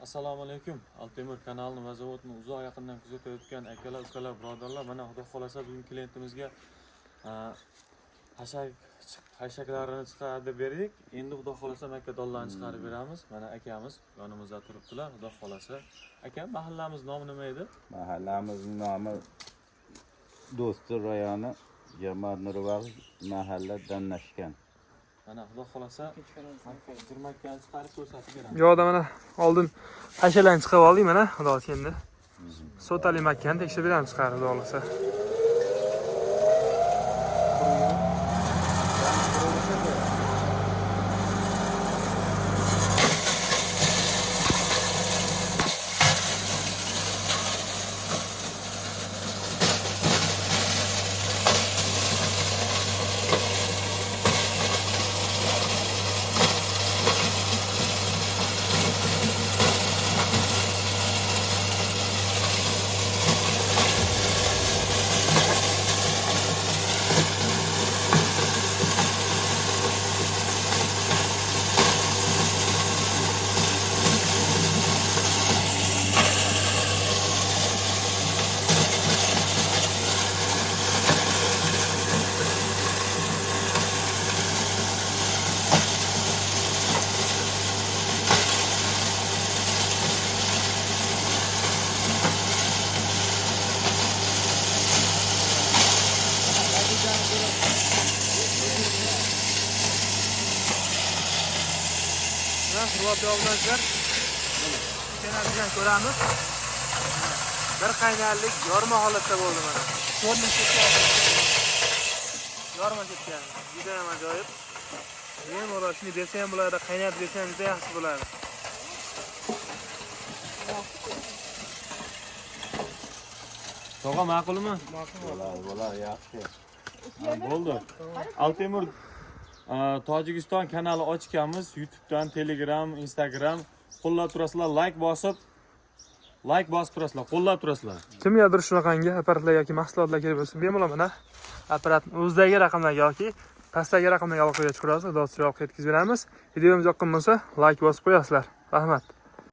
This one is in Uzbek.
Assalomu alaykum. Altemir kanalini va zavodni uzoq yaqindan kuzatayotgan akalar, ukalar, birodarlar, mana xudo xolasa bugun klientimizga hashaklarini chiqarib berdik. Endi xudo xolasa makadonlarni chiqarib beramiz. Mana akamiz yonimizda turibdilar. Xudo xolasa. Aka, mahallamiz nomi nima edi? Mahallamizning nomi Do'stlar rayoni, Jamoat Nurvag'i mahalla Dannashgan. Mana xudo xolasa jirmakkani chiqarib ko'rsatib beramiz. Yo'da mana oldin hashalarni chiqarib oldik mana, xudo endi. Sotali makkani tekshirib beramiz chiqarib olsa. Hurmatli obunachilar, kanaldan ko'ramiz. Bir qaynarlik yorma holatda bo'ldi mana. Yorma ketgan. Juda ham ajoyib. Men ular shuni bersa ham bo'ladi, qaynatib bersa ham juda yaxshi bo'ladi. Tog'a ma'qulmi? Bo'ladi, yaxshi. Bo'ldi. Altemir Tojikiston kanali ochganmiz. YouTubedan, Telegram, Instagram qo'llab turasizlar, like bosib turasizlar, qo'llab turasizlar. Kimgadir shunaqangi apparatlar yoki mahsulotlar kerak bo'lsa, bemalol mana apparatni o'zidagi raqamlarga yoki pastdagi raqamlarga aloqaga chiqarasiz, xudo javob yetkazib beramiz. Videomiz yoqqan bo'lsa, like bosib qo'yasizlar. Rahmat.